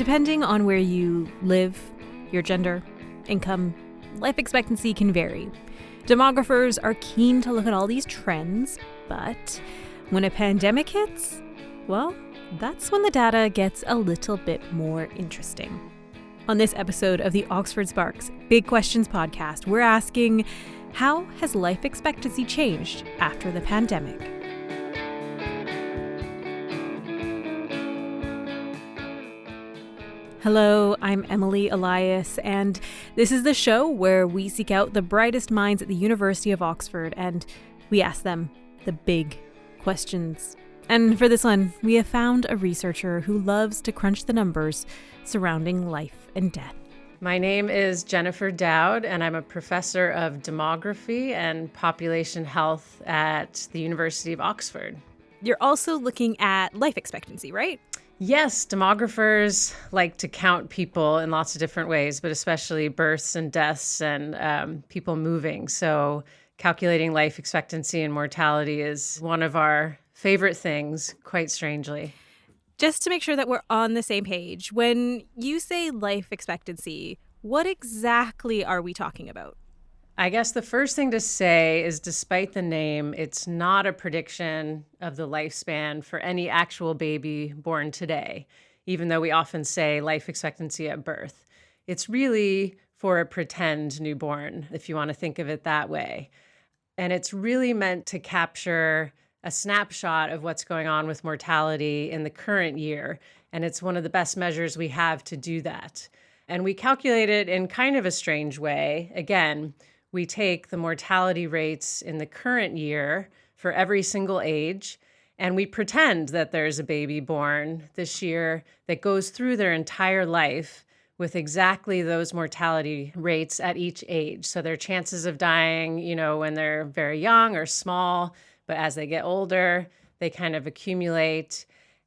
Depending on where you live, your gender, income, life expectancy can vary. Demographers are keen to look at all these trends, but when a pandemic hits, well, that's when the data gets a little bit more interesting. On this episode of the Oxford Sparks Big Questions podcast, we're asking, how has life expectancy changed after the pandemic? Hello, I'm Emily Elias, and this is the show where we seek out the brightest minds at the University of Oxford and we ask them the big questions. And for this one, we have found a researcher who loves to crunch the numbers surrounding life and death. My name is Jennifer Dowd, and I'm a professor of demography and population health at the University of Oxford. You're also looking at life expectancy, right? Yes, demographers like to count people in lots of different ways, but especially births and deaths and people moving. So calculating life expectancy and mortality is one of our favorite things, quite strangely. Just to make sure that we're on the same page, when you say life expectancy, what exactly are we talking about? I guess the first thing to say is, despite the name, it's not a prediction of the lifespan for any actual baby born today, even though we often say life expectancy at birth. It's really for a pretend newborn, if you want to think of it that way. And it's really meant to capture a snapshot of what's going on with mortality in the current year. And it's one of the best measures we have to do that. And we calculate it in kind of a strange way. Again, we take the mortality rates in the current year for every single age, and we pretend that there's a baby born this year that goes through their entire life with exactly those mortality rates at each age. So their chances of dying, when they're very young or small, but as they get older, they kind of accumulate.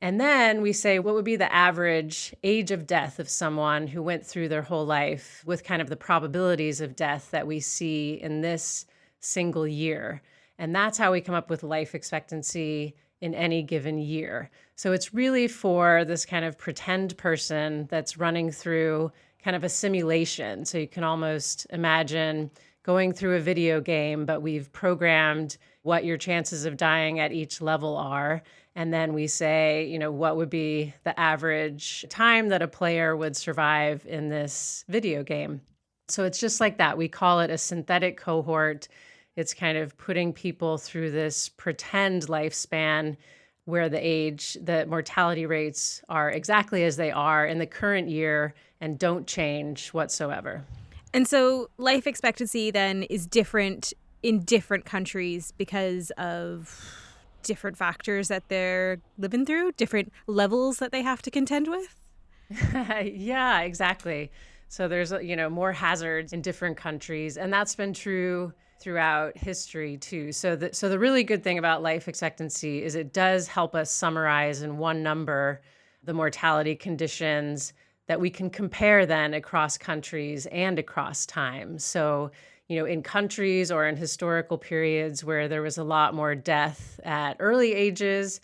And then we say, what would be the average age of death of someone who went through their whole life with kind of the probabilities of death that we see in this single year? And that's how we come up with life expectancy in any given year. So it's really for this kind of pretend person that's running through kind of a simulation. So you can almost imagine going through a video game, but we've programmed what your chances of dying at each level are. And then we say, what would be the average time that a player would survive in this video game? So it's just like that. We call it a synthetic cohort. It's kind of putting people through this pretend lifespan where the mortality rates are exactly as they are in the current year and don't change whatsoever. And so life expectancy then is different in different countries because of different factors that they're living through, different levels that they have to contend with? Yeah, exactly. So there's, more hazards in different countries, and that's been true throughout history too. So the really good thing about life expectancy is it does help us summarize in one number the mortality conditions that we can compare then across countries and across time. So in countries or in historical periods where there was a lot more death at early ages,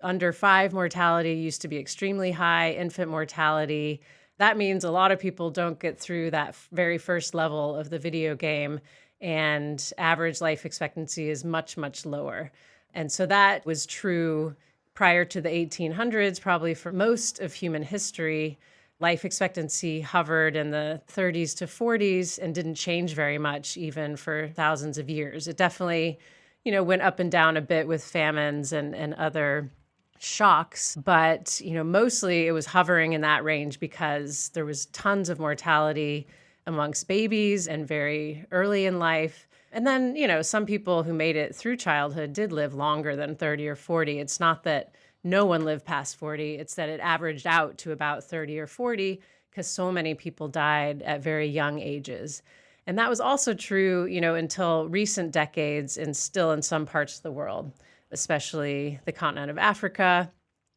under 5 mortality used to be extremely high, infant mortality. That means a lot of people don't get through that very first level of the video game, and average life expectancy is much, much lower. And so that was true prior to the 1800s, probably for most of human history. Life expectancy hovered in the 30s to 40s and didn't change very much even for thousands of years. It definitely, went up and down a bit with famines and other shocks, but, mostly it was hovering in that range because there was tons of mortality amongst babies and very early in life. And then, some people who made it through childhood did live longer than 30 or 40. It's not that no one lived past 40. It's that it averaged out to about 30 or 40 because so many people died at very young ages. And that was also true, until recent decades and still in some parts of the world, especially the continent of Africa,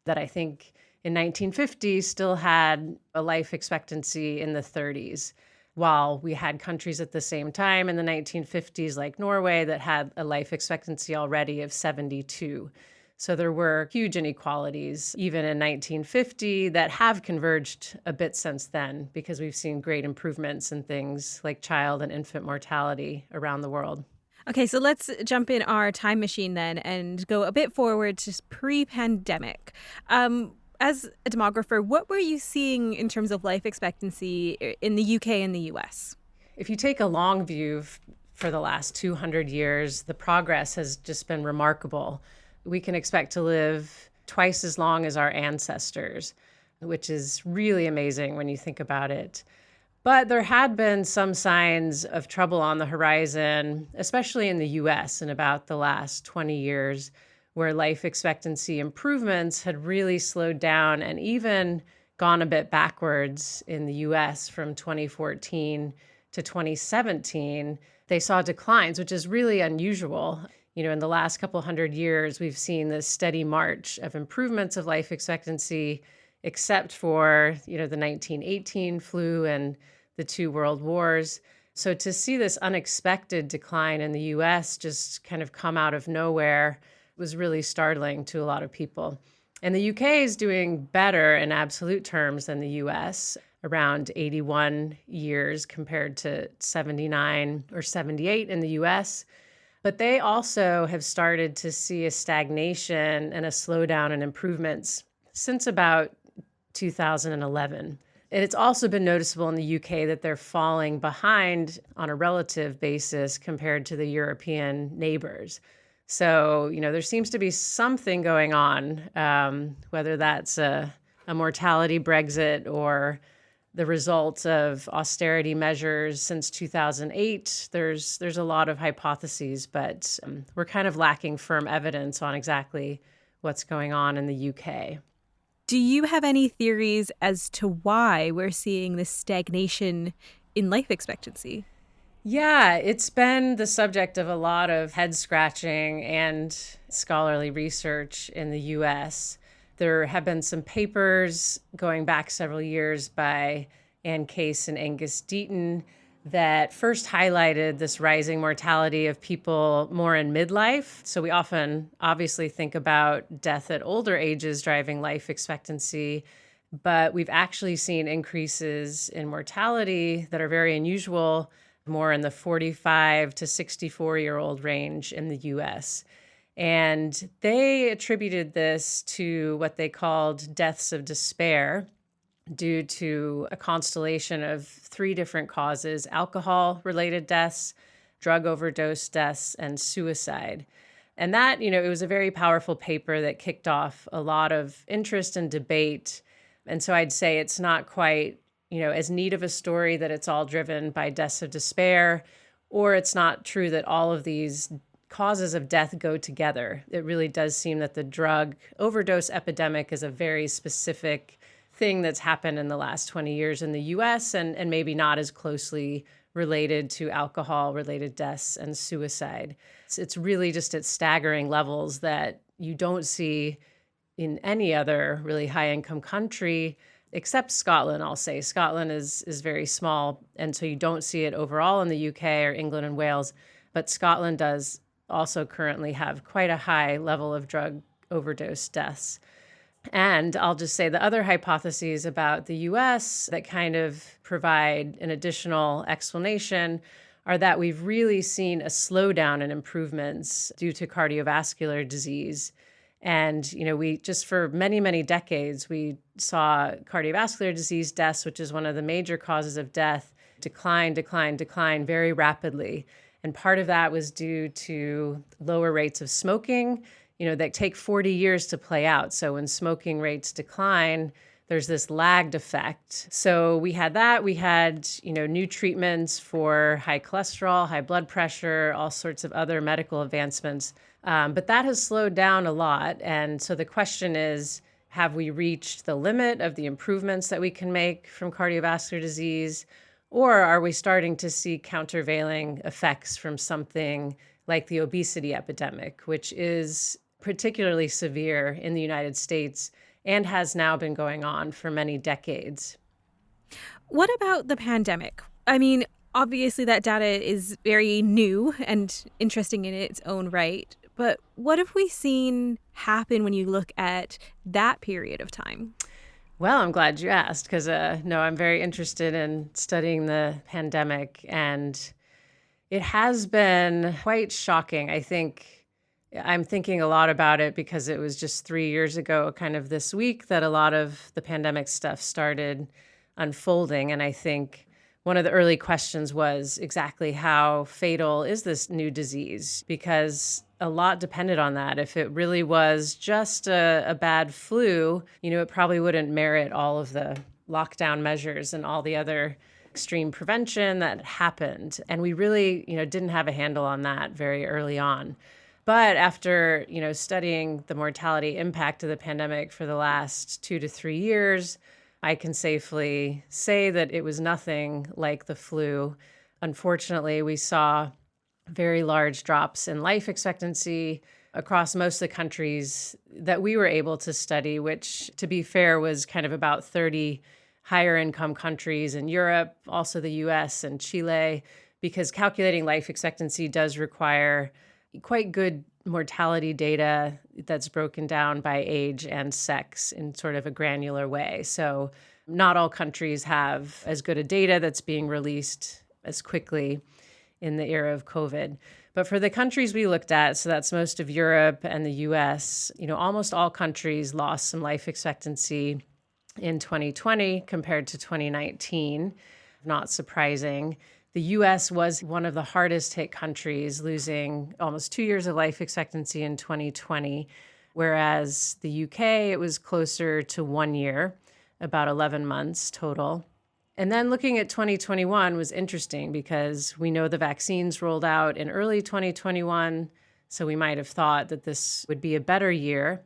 that I think in 1950 still had a life expectancy in the 30s, while we had countries at the same time in the 1950s like Norway that had a life expectancy already of 72. So there were huge inequalities, even in 1950, that have converged a bit since then because we've seen great improvements in things like child and infant mortality around the world. Okay, so let's jump in our time machine then and go a bit forward to pre-pandemic. As a demographer, what were you seeing in terms of life expectancy in the UK and the US? If you take a long view for the last 200 years, the progress has just been remarkable. We can expect to live twice as long as our ancestors, which is really amazing when you think about it. But there had been some signs of trouble on the horizon, especially in the US in about the last 20 years, where life expectancy improvements had really slowed down and even gone a bit backwards in the US from 2014 to 2017. They saw declines, which is really unusual. In the last couple hundred years, we've seen this steady march of improvements of life expectancy, except for, the 1918 flu and the two world wars. So to see this unexpected decline in the US just kind of come out of nowhere was really startling to a lot of people. And the UK is doing better in absolute terms than the US, around 81 years compared to 79 or 78 in the US. But they also have started to see a stagnation and a slowdown in improvements since about 2011. And it's also been noticeable in the UK that they're falling behind on a relative basis compared to the European neighbors. So, there seems to be something going on, whether that's a mortality Brexit or the result of austerity measures since 2008. There's a lot of hypotheses, but we're kind of lacking firm evidence on exactly what's going on in the UK. Do you have any theories as to why we're seeing this stagnation in life expectancy? Yeah, it's been the subject of a lot of head scratching and scholarly research in the US. There have been some papers going back several years by Ann Case and Angus Deaton that first highlighted this rising mortality of people more in midlife. So we often obviously think about death at older ages driving life expectancy, but we've actually seen increases in mortality that are very unusual, more in the 45 to 64-year-old range in the US. And they attributed this to what they called deaths of despair due to a constellation of three different causes: alcohol-related deaths, drug overdose deaths, and suicide. And that, it was a very powerful paper that kicked off a lot of interest and debate. And so I'd say it's not quite, as neat of a story that it's all driven by deaths of despair, or it's not true that all of these causes of death go together. It really does seem that the drug overdose epidemic is a very specific thing that's happened in the last 20 years in the US and maybe not as closely related to alcohol-related deaths and suicide. It's really just at staggering levels that you don't see in any other really high-income country, except Scotland, I'll say. Scotland is very small, and so you don't see it overall in the UK or England and Wales, but Scotland does also currently have quite a high level of drug overdose deaths. And I'll just say the other hypotheses about the US that kind of provide an additional explanation are that we've really seen a slowdown in improvements due to cardiovascular disease. And, we just for many, many decades, we saw cardiovascular disease deaths, which is one of the major causes of death, decline very rapidly. And part of that was due to lower rates of smoking, that take 40 years to play out. So when smoking rates decline, there's this lagged effect. So we had that. We had, new treatments for high cholesterol, high blood pressure, all sorts of other medical advancements. But that has slowed down a lot. And so the question is, have we reached the limit of the improvements that we can make from cardiovascular disease? Or are we starting to see countervailing effects from something like the obesity epidemic, which is particularly severe in the United States and has now been going on for many decades? What about the pandemic? I mean, obviously that data is very new and interesting in its own right, But what have we seen happen when you look at that period of time? Well, I'm glad you asked because, no, I'm very interested in studying the pandemic, and it has been quite shocking. I think I'm thinking a lot about it because it was just 3 years ago, kind of this week, that a lot of the pandemic stuff started unfolding. And I think one of the early questions was exactly how fatal is this new disease? Because a lot depended on that. If it really was just a bad flu, it probably wouldn't merit all of the lockdown measures and all the other extreme prevention that happened. And we really, didn't have a handle on that very early on. But after, studying the mortality impact of the pandemic for the last 2 to 3 years, I can safely say that it was nothing like the flu. Unfortunately, we saw very large drops in life expectancy across most of the countries that we were able to study, which, to be fair, was kind of about 30 higher income countries in Europe, also the US and Chile, because calculating life expectancy does require quite good mortality data that's broken down by age and sex in sort of a granular way. So not all countries have as good a data that's being released as quickly in the era of COVID. But for the countries we looked at, so that's most of Europe and the US, almost all countries lost some life expectancy in 2020 compared to 2019. Not surprising. The US was one of the hardest hit countries, losing almost 2 years of life expectancy in 2020, whereas the UK, it was closer to 1 year, about 11 months total. And then looking at 2021 was interesting because we know the vaccines rolled out in early 2021, so we might have thought that this would be a better year.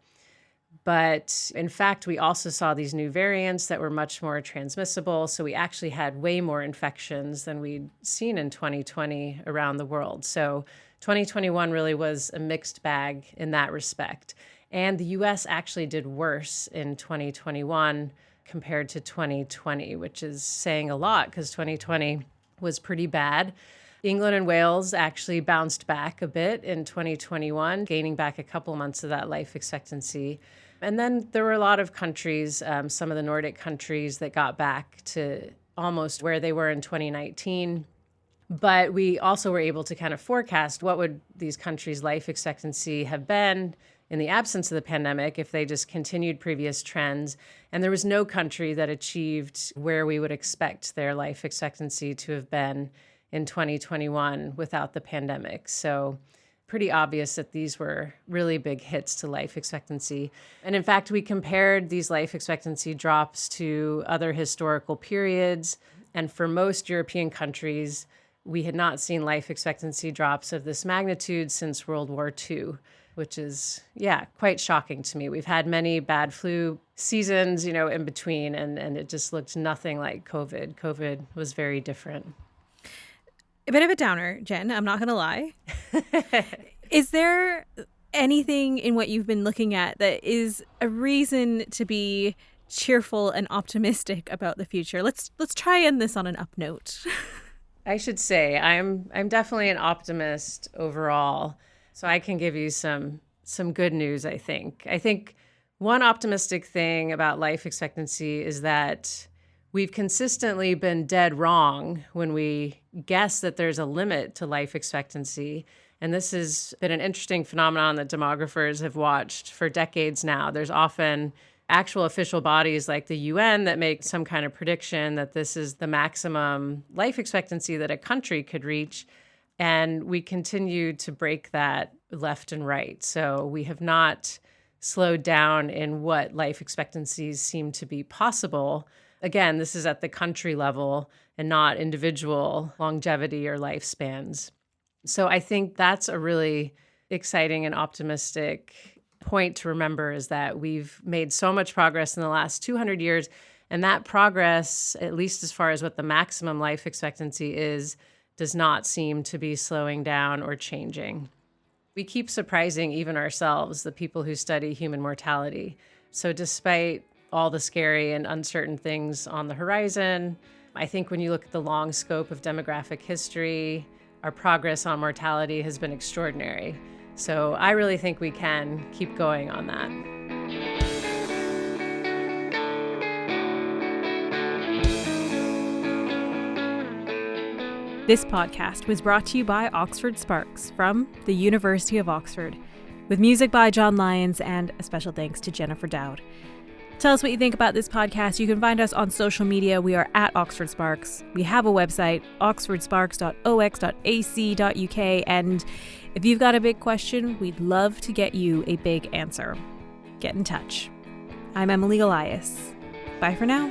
But in fact, we also saw these new variants that were much more transmissible. So we actually had way more infections than we'd seen in 2020 around the world. So 2021 really was a mixed bag in that respect. And the US actually did worse in 2021 compared to 2020, which is saying a lot because 2020 was pretty bad. England and Wales actually bounced back a bit in 2021, gaining back a couple months of that life expectancy. And then there were a lot of countries, some of the Nordic countries, that got back to almost where they were in 2019. But we also were able to kind of forecast what would these countries' life expectancy have been in the absence of the pandemic if they just continued previous trends. And there was no country that achieved where we would expect their life expectancy to have been in 2021 without the pandemic. So pretty obvious that these were really big hits to life expectancy. And in fact, we compared these life expectancy drops to other historical periods. And for most European countries, we had not seen life expectancy drops of this magnitude since World War II, which is, quite shocking to me. We've had many bad flu seasons, in between, and it just looked nothing like COVID. COVID was very different. A bit of a downer, Jen, I'm not going to lie. Is there anything in what you've been looking at that is a reason to be cheerful and optimistic about the future? Let's try end this on an up note. I should say I'm definitely an optimist overall, so I can give you some good news, I think. I think one optimistic thing about life expectancy is that we've consistently been dead wrong when we guess that there's a limit to life expectancy. And this has been an interesting phenomenon that demographers have watched for decades now. There's often actual official bodies like the UN that make some kind of prediction that this is the maximum life expectancy that a country could reach. And we continue to break that left and right. So we have not slowed down in what life expectancies seem to be possible. Again, this is at the country level and not individual longevity or lifespans. So I think that's a really exciting and optimistic point to remember, is that we've made so much progress in the last 200 years. And that progress, at least as far as what the maximum life expectancy is, does not seem to be slowing down or changing. We keep surprising even ourselves, the people who study human mortality. So despite all the scary and uncertain things on the horizon, I think when you look at the long scope of demographic history, our progress on mortality has been extraordinary. So I really think we can keep going on that. This podcast was brought to you by Oxford Sparks from the University of Oxford, with music by John Lyons and a special thanks to Jennifer Dowd. Tell us what you think about this podcast. You can find us on social media. We are at Oxford Sparks. We have a website, oxfordsparks.ox.ac.uk. And if you've got a big question, we'd love to get you a big answer. Get in touch. I'm Emily Elias. Bye for now.